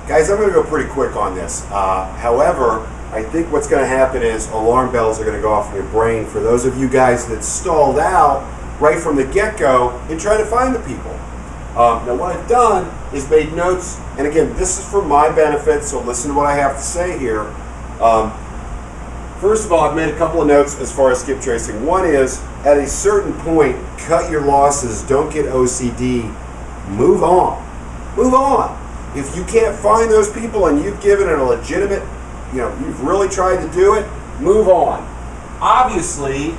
Guys, I'm going to go pretty quick on this. However, I think what's going to happen is alarm bells are going to go off in your brain for those of you guys that stalled out right from the get-go in trying to find the people. Now, what I've done is made notes, and again, this is for my benefit, so listen to what I have to say here. First of all, I've made a couple of notes as far as skip tracing. One is, at a certain point, cut your losses, don't get OCD, move on. Move on. If you can't find those people and you've given it a legitimate, you've really tried to do it, move on. Obviously,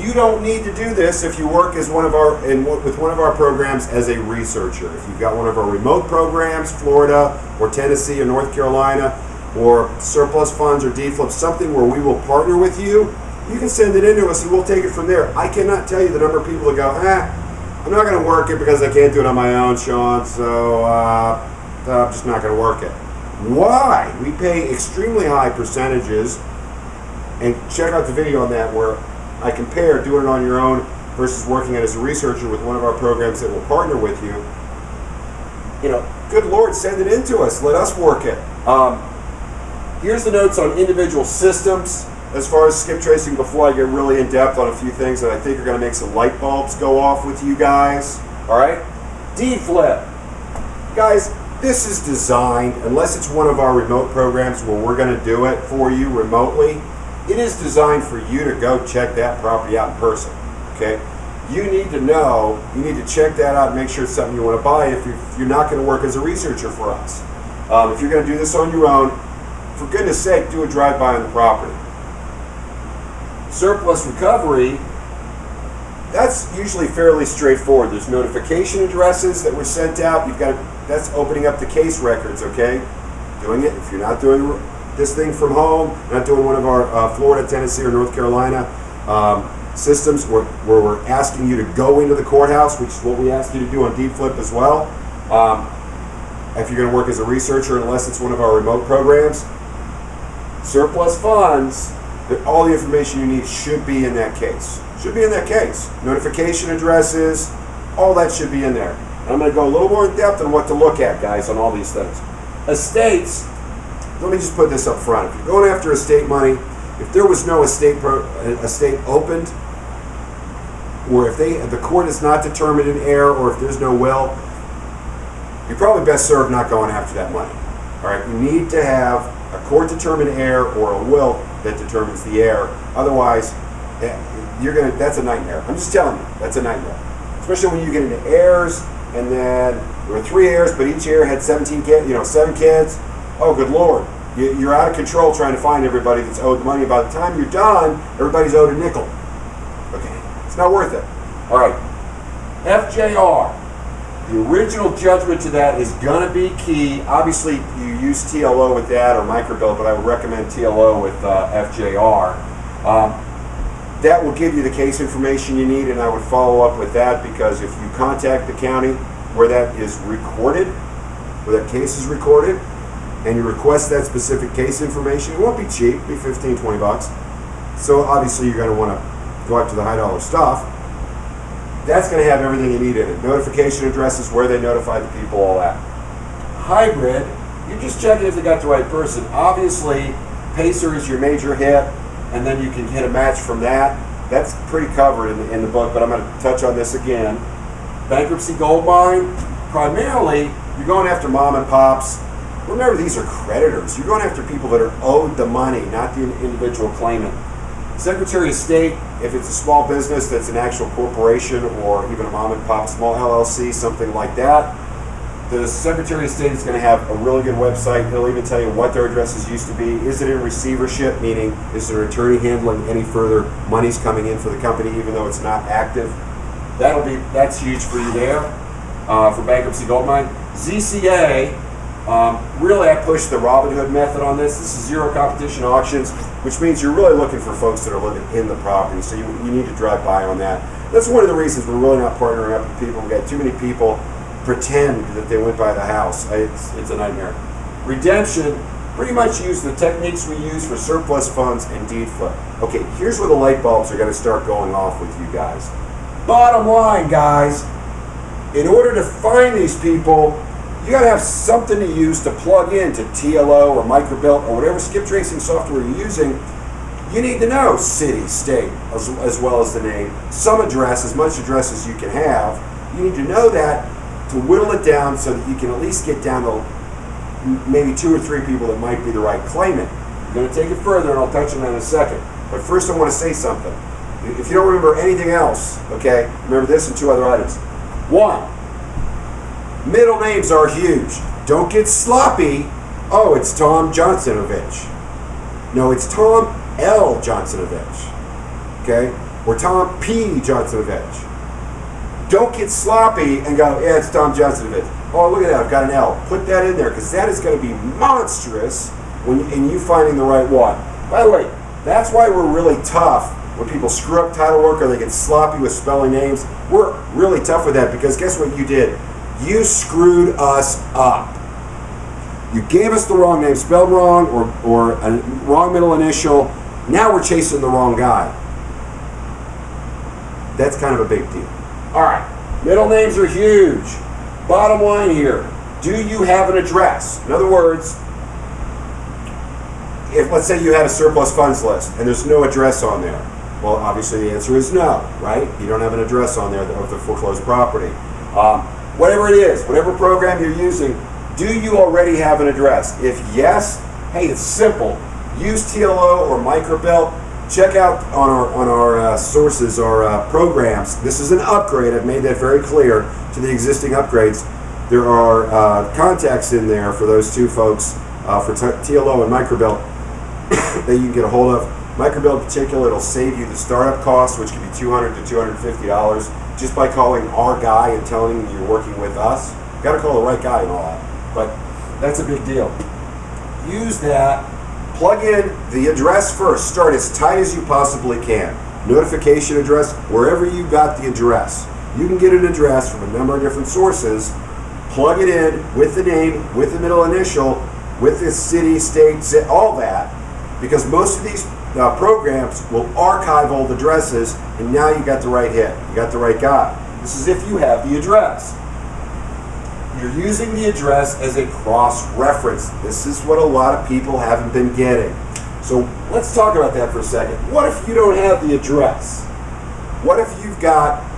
you don't need to do this if you work as with one of our programs as a researcher. If you've got one of our remote programs, Florida or Tennessee or North Carolina, or surplus funds or deed flips, something where we will partner with you, you can send it in to us and we'll take it from there. I cannot tell you the number of people that go, I'm not going to work it because I can't do it on my own, Sean, so I'm just not going to work it. Why? We pay extremely high percentages, and check out the video on that where I compare doing it on your own versus working it as a researcher with one of our programs that will partner with you. Good Lord, send it in to us. Let us work it. Here's the notes on individual systems as far as skip tracing before I get really in depth on a few things that I think are going to make some light bulbs go off with you guys. All right? Deed flip. Guys, this is designed, unless it's one of our remote programs where we're going to do it for you remotely, it is designed for you to go check that property out in person. Okay? You need to know, you need to check that out and make sure it's something you want to buy if you're not going to work as a researcher for us. If you're going to do this on your own, for goodness sake, do a drive-by on the property. Surplus recovery, that's usually fairly straightforward. There's notification addresses that were sent out. That's opening up the case records, okay? Doing it. If you're not doing this thing from home, not doing one of our Florida, Tennessee, or North Carolina systems where we're asking you to go into the courthouse, which is what we ask you to do on deed flip as well. If you're going to work as a researcher, unless it's one of our remote programs, surplus funds, all the information you need should be in that case. Should be in that case. Notification addresses, all that should be in there. And I'm going to go a little more in depth on what to look at, guys, on all these things. Estates, let me just put this up front. If you're going after estate money, if there was no estate opened, or if the court is not determined in error, or if there's no will, you're probably best served not going after that money. All right, you need to have a court-determined heir or a will that determines the heir. Otherwise, that's a nightmare. I'm just telling you, that's a nightmare. Especially when you get into heirs, and then there were 3 heirs, but each heir had 7 kids. Oh, good Lord. You're out of control trying to find everybody that's owed the money. By the time you're done, everybody's owed a nickel. Okay, it's not worth it. All right, FJR. The original judgment to that is going to be key. Obviously, you use TLO with that or microbill, but I would recommend TLO with FJR. That will give you the case information you need, and I would follow up with that because if you contact the county where that is recorded, where that case is recorded, and you request that specific case information, it won't be cheap, it'll be $15, $20. So obviously you're going to want to go after the high dollar stuff. That's going to have everything you need in it. Notification addresses, where they notify the people, all that. Hybrid, you're just checking if they got the right person. Obviously, Pacer is your major hit, and then you can hit a match from that. That's pretty covered in the book, but I'm going to touch on this again. Bankruptcy gold mine, primarily, you're going after mom and pops. Remember, these are creditors. You're going after people that are owed the money, not the individual claimant. Secretary of State, if it's a small business that's an actual corporation or even a mom and pop small LLC, something like that, the Secretary of State is going to have a really good website. They'll even tell you what their addresses used to be. Is it in receivership, meaning is there an attorney handling any further monies coming in for the company even though it's not active? That's huge for you there for bankruptcy gold mine. ZCA, really I push the Robin Hood method on this. This is zero competition auctions, which means you're really looking for folks that are living in the property, so you need to drive by on that. That's one of the reasons we're really not partnering up with people. We've got too many people pretend that they went by the house. It's a nightmare. Redemption, pretty much use the techniques we use for surplus funds and deed flip. Okay, here's where the light bulbs are going to start going off with you guys. Bottom line, guys, in order to find these people, you got to have something to use to plug into TLO or microbilt or whatever skip tracing software you're using. You need to know city, state, as well as the name, some address, as much address as you can have. You need to know that to whittle it down so that you can at least get down to maybe 2 or 3 people that might be the right claimant. I'm going to take it further, and I'll touch on that in a second. But first I want to say something. If you don't remember anything else, okay, remember this and 2 other items. 1, middle names are huge. Don't get sloppy. Oh, it's Tom Johnsonovich. No, it's Tom L. Johnsonovich. Okay? Or Tom P. Johnsonovich. Don't get sloppy and go, yeah, it's Tom Johnsonovich. Oh, look at that, I've got an L. Put that in there, because that is going to be monstrous in you finding the right one. By the way, that's why we're really tough when people screw up title work or they get sloppy with spelling names. We're really tough with that, because guess what you did? You screwed us up. You gave us the wrong name, spelled wrong, or a wrong middle initial. Now we're chasing the wrong guy. That's kind of a big deal. All right, middle names are huge. Bottom line here, do you have an address? In other words, if let's say you had a surplus funds list and there's no address on there, well, obviously the answer is no, right? You don't have an address on there of the foreclosed property. Whatever it is, whatever program you're using, do you already have an address? If yes, hey, it's simple. Use TLO or microbilt. Check out on our sources, our programs. This is an upgrade. I've made that very clear to the existing upgrades. There are contacts in there for those 2 folks for TLO and microbilt that you can get a hold of. Microbilt in particular, it'll save you the startup cost, which can be $200 to $250 just by calling our guy and telling him you're working with us. Got to call the right guy and all that, but that's a big deal. Use that. Plug in the address first. Start as tight as you possibly can. Notification address, wherever you got the address. You can get an address from a number of different sources. Plug it in with the name, with the middle initial, with the city, state, all that. Because most of these programs will archive old addresses, and now you got the right hit. You got the right guy. This is if you have the address. You're using the address as a cross-reference. This is what a lot of people haven't been getting. So let's talk about that for a second. What if you don't have the address? What if you've got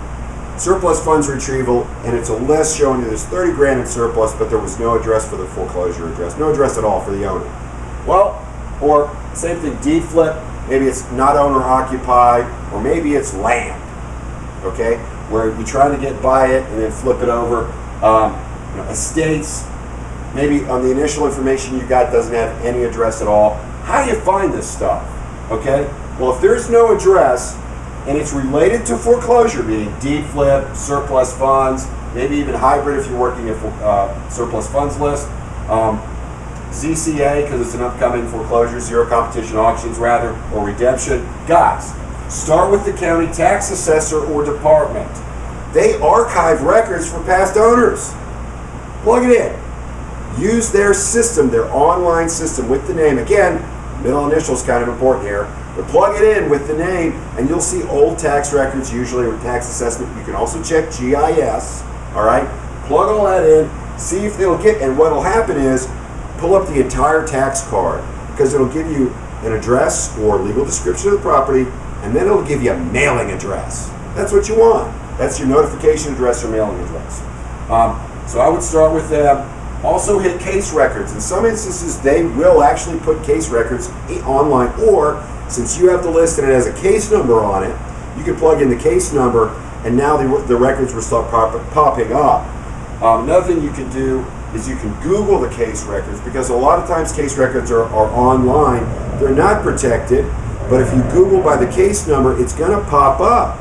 surplus funds retrieval and it's a list showing you there's 30 grand in surplus, but there was no address for the foreclosure address, no address at all for the owner? Well, or same thing, deed flip, maybe it's not owner occupied, or maybe it's land, okay, where you're trying to get by it and then flip it over. Estates, maybe on the initial information you got doesn't have any address at all. How do you find this stuff? Okay, well, if there's no address and it's related to foreclosure, meaning deed flip, surplus funds, maybe even hybrid if you're working a surplus funds list, ZCA because it's an upcoming foreclosure, zero competition auctions rather, or redemption. Guys, start with the county tax assessor or department. They archive records for past owners. Plug it in. Use their system, their online system with the name. Again, middle initial is kind of important here, but plug it in with the name and you'll see old tax records usually with tax assessment. You can also check GIS, all right? Plug all that in, see if they'll get, and what'll happen is pull up the entire tax card because it'll give you an address or legal description of the property, and then it'll give you a mailing address. That's what you want. That's your notification address or mailing address. So I would start with them. Also hit case records. In some instances, they will actually put case records online, or since you have the list and it has a case number on it, you can plug in the case number and now the records will start popping up. Another thing you can do is you can Google the case records, because a lot of times case records are online. They're not protected, but if you Google by the case number, it's going to pop up.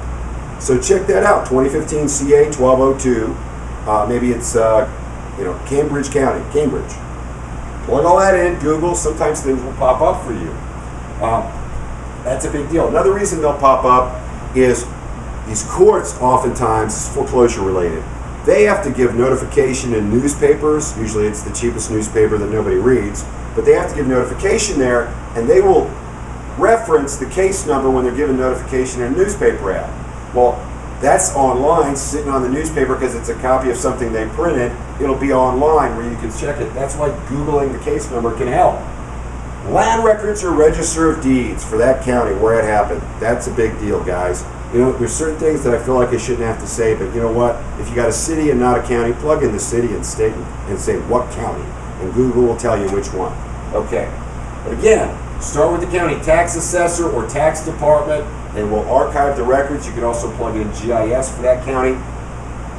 So check that out, 2015 CA 1202. Maybe it's Cambridge County, Cambridge. Plug all that in, Google, sometimes things will pop up for you. That's a big deal. Another reason they'll pop up is these courts oftentimes is foreclosure related. They have to give notification in newspapers. Usually it's the cheapest newspaper that nobody reads, but they have to give notification there, and they will reference the case number when they're given notification in a newspaper ad. Well, that's online, sitting on the newspaper because it's a copy of something they printed. it'll be online where you can check it. That's why Googling the case number can help. Land records or register of deeds for that county where it happened. That's a big deal, guys. You know, there's certain things that I feel like I shouldn't have to say, but you know what? If you got a city and not a county, plug in the city and state and say what county, and Google will tell you which one. Okay. But again, start with the county tax assessor or tax department. They will archive the records. You can also plug in GIS for that county.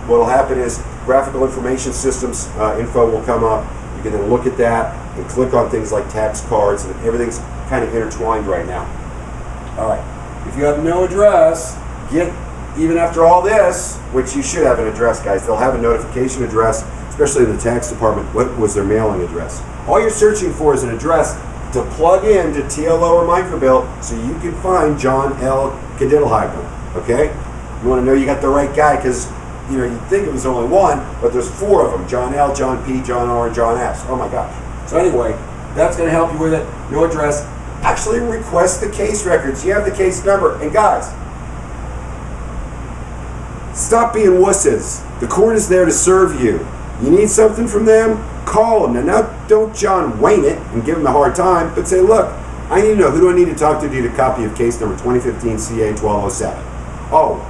What will happen is graphical information systems info will come up. You can then look at that and click on things like tax cards, and everything's kind of intertwined right now. All right. If you have no address, even after all this, which you should have an address, guys. They'll have a notification address, especially in the tax department. What was their mailing address? All you're searching for is an address to plug in to TLO or Microbill so you can find John L. Kadiddleheimer. Okay? You want to know you got the right guy because you know, you'd think it was only one, but there's 4 of them. John L, John P, John R, and John S. Oh my gosh. So anyway, that's going to help you with it. No address. Actually request the case records. You have the case number. And guys, stop being wusses. The court is there to serve you. You need something from them? Call them. Now don't John Wayne it and give them a hard time, but say, look, I need to know, who do I need to talk to get a copy of case number 2015 CA 1207? Oh,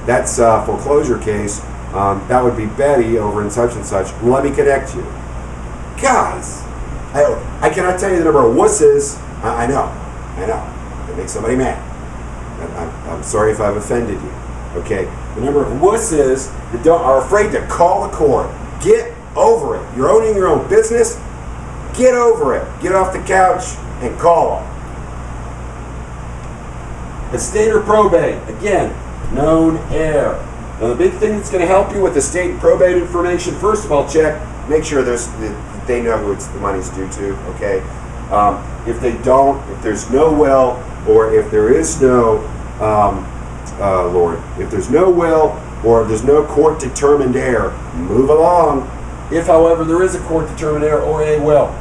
that's a foreclosure case. That would be Betty over in such and such. Let me connect you. Guys, I cannot tell you the number of wusses. I know. It makes somebody mad. I'm sorry if I've offended you. Okay? The number of wusses that are afraid to call the court. Get over it. You're owning your own business. Get over it. Get off the couch and call them. Estate or probate. Again, known heir. Now the big thing that's going to help you with estate and probate information, first of all, make sure they know who the money's due to, okay? If they don't, if there's no will, or if there is no, if there's no will, or if there's no court-determined heir, move along. If, however, there is a court-determined heir or a will,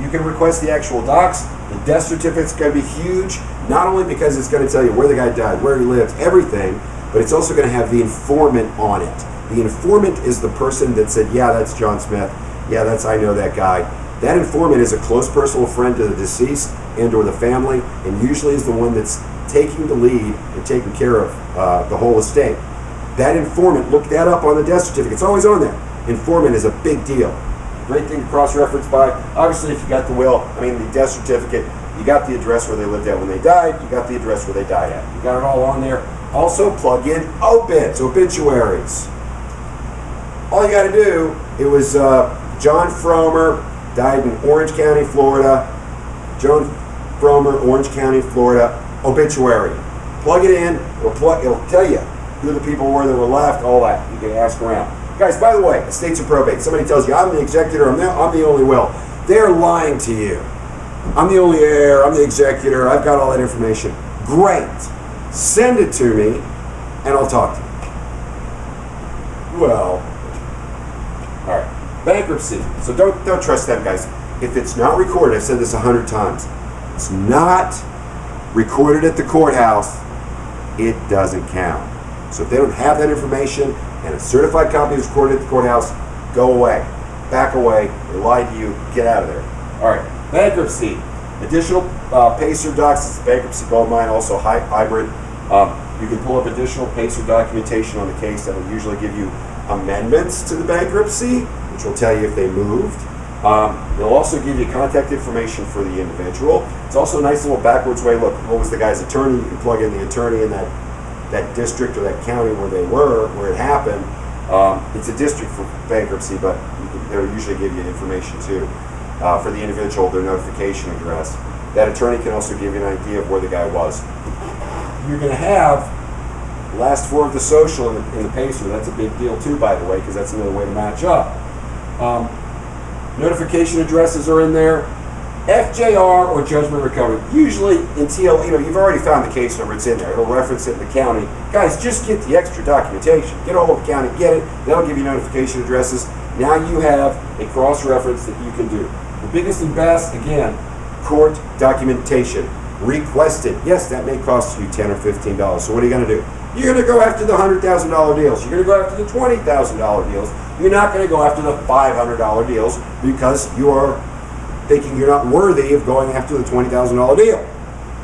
you can request the actual docs. The death certificate's going to be huge, not only because it's going to tell you where the guy died, where he lived, everything, but it's also going to have the informant on it. The informant is the person that said, yeah, that's John Smith. Yeah, I know that guy. That informant is a close personal friend to the deceased and or the family, and usually is the one that's taking the lead and taking care of the whole estate. That informant, look that up on the death certificate. It's always on there. Informant is a big deal. Great thing to cross-reference by. Obviously, if you got the will, the death certificate, you got the address where they lived at when they died, you got the address where they died at. You got it all on there. Also, plug in obituaries. All you got to do, it was John Fromer, died in Orange County, Florida. John Fromer, Orange County, Florida, obituary. Plug it in, it'll tell you who the people were that were left, all that. You can ask around. Guys, by the way, estates and probate. Somebody tells you, I'm the executor, I'm the only will. They're lying to you. I'm the only heir, I'm the executor, I've got all that information. Great. Send it to me, and I'll talk to you. Well, all right. Bankruptcy. So don't trust them, guys. If it's not recorded, I've said this 100 times, it's not recorded at the courthouse, it doesn't count. So if they don't have that information and a certified copy is recorded at the courthouse, go away. Back away. They lied to you. Get out of there. All right. Bankruptcy. Additional PACER docs. It's a bankruptcy gold mine, also hybrid. You can pull up additional PACER documentation on the case that will usually give you amendments to the bankruptcy, which will tell you if they moved. They'll also give you contact information for the individual. It's also a nice little backwards way. Look, what was the guy's attorney? You can plug in the attorney in that district or that county where it happened. It's a district for bankruptcy, but they'll usually give you information too. For the individual, their notification address. That attorney can also give you an idea of where the guy was. You're going to have the last 4 of the social in the PACER. That's a big deal too, by the way, because that's another way to match up. Notification addresses are in there. FJR or judgment recovery. Usually in TL, you've already found the case number. It's in there. It'll reference it in the county. Guys, just get the extra documentation. Get a hold of the county, get it. They'll give you notification addresses. Now you have a cross-reference that you can do. The biggest and best, again, court documentation. Requested. Yes, that may cost you $10 or $15. So what are you going to do? You're going to go after the $100,000 deals. You're going to go after the $20,000 deals. You're not going to go after the $500 deals because you are thinking you're not worthy of going after the $20,000 deal.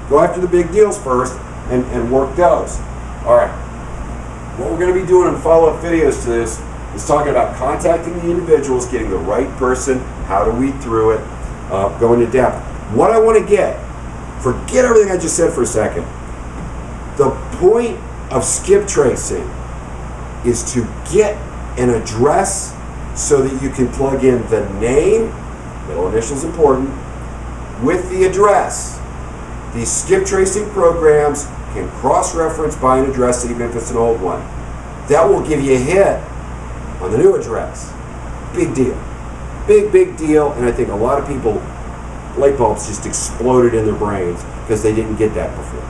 Go after the big deals first and work those. All right. What we're going to be doing in follow-up videos to this is talking about contacting the individuals, getting the right person, how to weed through it, going into depth. What I want to get, forget everything I just said for a second. The point of skip tracing is to get an address so that you can plug in the name, middle initial is important, with the address. These skip tracing programs can cross-reference by an address even if it's an old one. That will give you a hit on the new address. Big deal. Big deal, and I think a lot of people, light bulbs just exploded in their brains because they didn't get that before.